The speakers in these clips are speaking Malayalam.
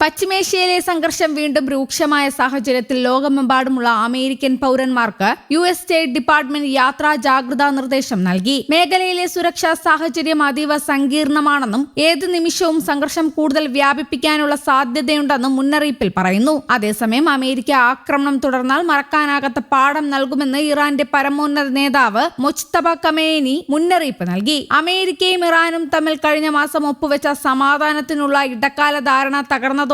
പശ്ചിമേഷ്യയിലെ സംഘർഷം വീണ്ടും രൂക്ഷമായ സാഹചര്യത്തിൽ ലോകമെമ്പാടുമുള്ള അമേരിക്കൻ പൗരന്മാർക്ക് US സ്റ്റേറ്റ് ഡിപ്പാർട്ട്മെന്റ് യാത്രാ ജാഗ്രതാ നിർദ്ദേശം നൽകി. മേഖലയിലെ സുരക്ഷാ സാഹചര്യം അതീവ സങ്കീർണമാണെന്നും ഏത് നിമിഷവും സംഘർഷം കൂടുതൽ വ്യാപിപ്പിക്കാനുള്ള സാധ്യതയുണ്ടെന്നും മുന്നറിയിപ്പിൽ പറയുന്നു. അതേസമയം അമേരിക്ക ആക്രമണം തുടർന്നാൽ മറക്കാനാകാത്ത പാഠം നൽകുമെന്ന് ഇറാന്റെ പരമോന്നത നേതാവ് മുജ്തബ ഖമേനി മുന്നറിയിപ്പ് നൽകി. അമേരിക്കയും ഇറാനും തമ്മിൽ കഴിഞ്ഞ മാസം ഒപ്പുവെച്ച സമാധാനത്തിനുള്ള ഇടക്കാല ധാരണ തകർന്നതോടെയാണ്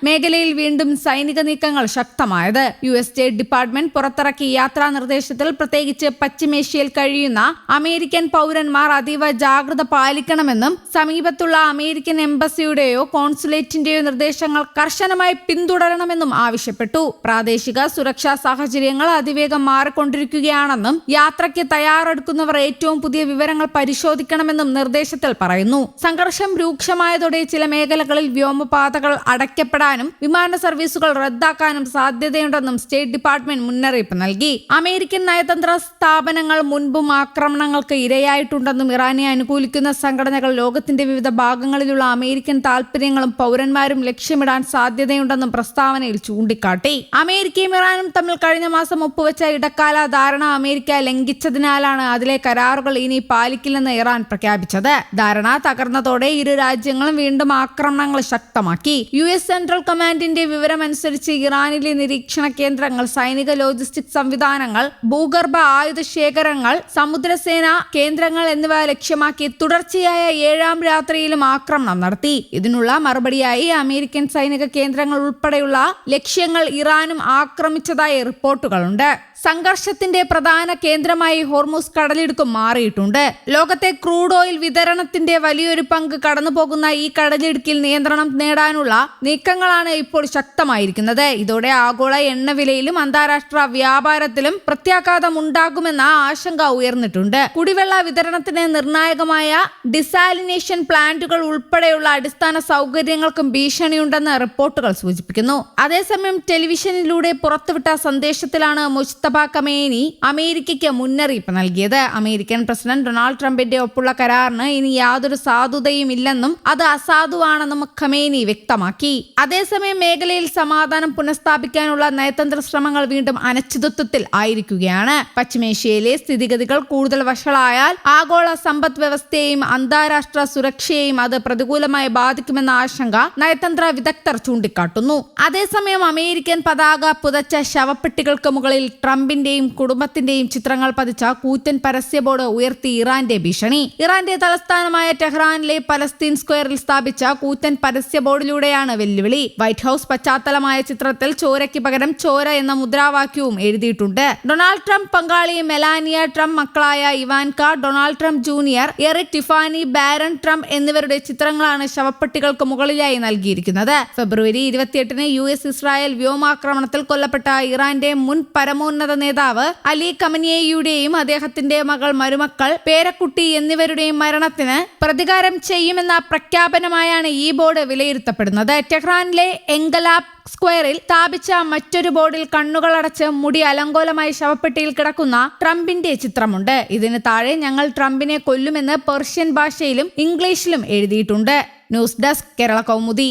മേഖലയിൽ വീണ്ടും സൈനിക നീക്കങ്ങൾ ശക്തമായത്. US സ്റ്റേറ്റ് ഡിപ്പാർട്ട്മെന്റ് പുറത്തിറക്കിയ യാത്രാ നിർദ്ദേശത്തിൽ പ്രത്യേകിച്ച് പശ്ചിമേഷ്യയിൽ കഴിയുന്ന അമേരിക്കൻ പൗരന്മാർ അതീവ ജാഗ്രത പാലിക്കണമെന്നും സമീപത്തുള്ള അമേരിക്കൻ എംബസിയുടെയോ കോൺസുലേറ്റിന്റെയോ നിർദ്ദേശങ്ങൾ കർശനമായി പിന്തുടരണമെന്നും ആവശ്യപ്പെട്ടു. പ്രാദേശിക സുരക്ഷാ സാഹചര്യങ്ങൾ അതിവേഗം മാറിക്കൊണ്ടിരിക്കുകയാണെന്നും യാത്രയ്ക്ക് തയ്യാറെടുക്കുന്നവർ ഏറ്റവും പുതിയ വിവരങ്ങൾ പരിശോധിക്കണമെന്നും നിർദ്ദേശത്തിൽ പറയുന്നു. സംഘർഷം രൂക്ഷമായതോടെ ചില മേഖലകളിൽ വ്യോമപാതകൾ അടയ്ക്കപ്പെടാനും വിമാന സർവീസുകൾ റദ്ദാക്കാനും സാധ്യതയുണ്ടെന്നും സ്റ്റേറ്റ് ഡിപ്പാർട്ട്മെന്റ് മുന്നറിയിപ്പ് നൽകി. അമേരിക്കൻ നയതന്ത്ര സ്ഥാപനങ്ങൾ മുൻപും ആക്രമണങ്ങൾക്ക് ഇരയായിട്ടുണ്ടെന്നും ഇറാനെ അനുകൂലിക്കുന്ന സംഘടനകൾ ലോകത്തിന്റെ വിവിധ ഭാഗങ്ങളിലുള്ള അമേരിക്കൻ താൽപര്യങ്ങളും പൗരന്മാരും ലക്ഷ്യമിടാൻ സാധ്യതയുണ്ടെന്നും പ്രസ്താവനയിൽ ചൂണ്ടിക്കാട്ടി. അമേരിക്കയും ഇറാനും തമ്മിൽ കഴിഞ്ഞ മാസം ഒപ്പുവെച്ച ഇടക്കാല ധാരണ അമേരിക്ക ലംഘിച്ചതിനാലാണ് അതിലെ കരാറുകൾ ഇനി പാലിക്കില്ലെന്ന് ഇറാൻ പ്രഖ്യാപിച്ചത്. ധാരണ തകർന്നതോടെ ഇരു രാജ്യങ്ങളും വീണ്ടും ആക്രമണങ്ങൾ ശക്തമാക്കി. US സെൻട്രൽ കമാൻഡിന്റെ വിവരമനുസരിച്ച് ഇറാനിലെ നിരീക്ഷണ കേന്ദ്രങ്ങൾ, സൈനിക ലോജിസ്റ്റിക് സംവിധാനങ്ങൾ, ഭൂഗർഭ ആയുധ ശേഖരങ്ങൾ, സമുദ്രസേന കേന്ദ്രങ്ങൾ എന്നിവ ലക്ഷ്യമാക്കി തുടർച്ചയായ 7ാം രാത്രിയിലും ആക്രമണം നടത്തി. ഇതിനുള്ള മറുപടിയായി അമേരിക്കൻ സൈനിക കേന്ദ്രങ്ങൾ ഉൾപ്പെടെയുള്ള ലക്ഷ്യങ്ങൾ ഇറാനും ആക്രമിച്ചതായി റിപ്പോർട്ടുകളുണ്ട്. സംഘർഷത്തിന്റെ പ്രധാന കേന്ദ്രമായി ഹോർമുസ് കടലിടുക്കും മാറിയിട്ടുണ്ട്. ലോകത്തെ ക്രൂഡ് ഓയിൽ വിതരണത്തിന്റെ വലിയൊരു പങ്ക് കടന്നുപോകുന്ന ഈ കടലിടുക്കിൽ നിയന്ത്രണം നേടാനുള്ള നീക്കങ്ങളാണ് ഇപ്പോൾ ശക്തമായിരിക്കുന്നത്. ഇതോടെ ആഗോള എണ്ണവിലയിലും അന്താരാഷ്ട്ര വ്യാപാരത്തിലും പ്രത്യാഘാതം ഉണ്ടാകുമെന്ന ആശങ്ക ഉയർന്നിട്ടുണ്ട്. കുടിവെള്ള വിതരണത്തിന് നിർണായകമായ ഡിസാലിനേഷൻ പ്ലാന്റുകൾ ഉൾപ്പെടെയുള്ള അടിസ്ഥാന സൗകര്യങ്ങൾക്കും ഭീഷണിയുണ്ടെന്ന് റിപ്പോർട്ടുകൾ സൂചിപ്പിക്കുന്നു. അതേസമയം ടെലിവിഷനിലൂടെ പുറത്തുവിട്ട സന്ദേശത്തിലാണ് മുജ്തബ ഖമേനി അമേരിക്കയ്ക്ക് മുന്നറിയിപ്പ് നൽകിയത്. അമേരിക്കൻ പ്രസിഡന്റ് ഡൊണാൾഡ് ട്രംപിന്റെ ഒപ്പുള്ള കരാറിന് ഇനി യാതൊരു സാധുതയും ഇല്ലെന്നും അത് അസാധുവാണെന്നും ഖമേനി വ്യക്തമാക്കി. അതേസമയം മേഖലയിൽ സമാധാനം പുനഃസ്ഥാപിക്കാനുള്ള നയതന്ത്ര ശ്രമങ്ങൾ വീണ്ടും അനിശ്ചിതത്വത്തിൽ ആയിരിക്കുകയാണ്. പശ്ചിമേഷ്യയിലെ സ്ഥിതിഗതികൾ കൂടുതൽ വഷളായാൽ ആഗോള സമ്പദ് വ്യവസ്ഥയെയും അന്താരാഷ്ട്ര സുരക്ഷയെയും അത് പ്രതികൂലമായി ബാധിക്കുമെന്ന ആശങ്ക നയതന്ത്ര വിദഗ്ധർ ചൂണ്ടിക്കാട്ടുന്നു. അതേസമയം അമേരിക്കൻ പതാക പുതച്ച ശവപ്പെട്ടികൾക്ക് മുകളിൽ ട്രംപിന്റെയും കുടുംബത്തിന്റെയും ചിത്രങ്ങൾ പതിച്ച കൂറ്റൻ പരസ്യ ബോർഡ് ഉയർത്തി ഇറാന്റെ ഭീഷണി. ഇറാന്റെ തലസ്ഥാനമായ ടെഹ്റാനിലെ പലസ്തീൻ സ്ക്വയറിൽ സ്ഥാപിച്ച കൂറ്റൻ പരസ്യ ബോർഡിലൂടെയാണ് വെല്ലുവിളി. വൈറ്റ് ഹൌസ് പശ്ചാത്തലമായ ചിത്രത്തിൽ ചോരയ്ക്ക് പകരം ചോര എന്ന മുദ്രാവാക്യവും എഴുതിയിട്ടുണ്ട്. ഡൊണാൾഡ് ട്രംപ് പങ്കാളി മെലാനിയ ട്രംപ്, മക്കളായ Ivanka, Donald Trump junior, Eric, Tiffany, Barron Trump എന്നിവരുടെ ചിത്രങ്ങളാണ് ശവപ്പെട്ടികൾക്ക് മുകളിലായി നൽകിയിരിക്കുന്നത്. ഫെബ്രുവരി 28-ന് US ഇസ്രായേൽ വ്യോമാക്രമണത്തിൽ കൊല്ലപ്പെട്ട ഇറാന്റെ മുൻ പരമോന്നത നേതാവ് അലി ഖമനേയിയുടെയും അദ്ദേഹത്തിന്റെ മകൾ, മരുമക്കൾ, പേരക്കുട്ടി എന്നിവരുടെയും മരണത്തിന് പ്രതികാരം ചെയ്യുമെന്ന പ്രഖ്യാപനമായാണ് ഈ ബോർഡ് വിലയിരുത്തപ്പെടുന്നത്. ടെഹ്റാനിലെ എൻഗലാബ് സ്ക്വയറിൽ സ്ഥാപിച്ച മറ്റൊരു ബോർഡിൽ കണ്ണുകളടച്ച് മുടി അലങ്കോലമായി ശവപ്പെട്ടിയിൽ കിടക്കുന്ന ട്രംപിന്റെ ചിത്രമുണ്ട്. ഇതിന് താഴെ ഞങ്ങൾ ട്രംപിനെ കൊല്ലുമെന്ന് പേർഷ്യൻ ഭാഷയിലും ഇംഗ്ലീഷിലും എഴുതിയിട്ടുണ്ട്. News desk, Kerala Kaumudi.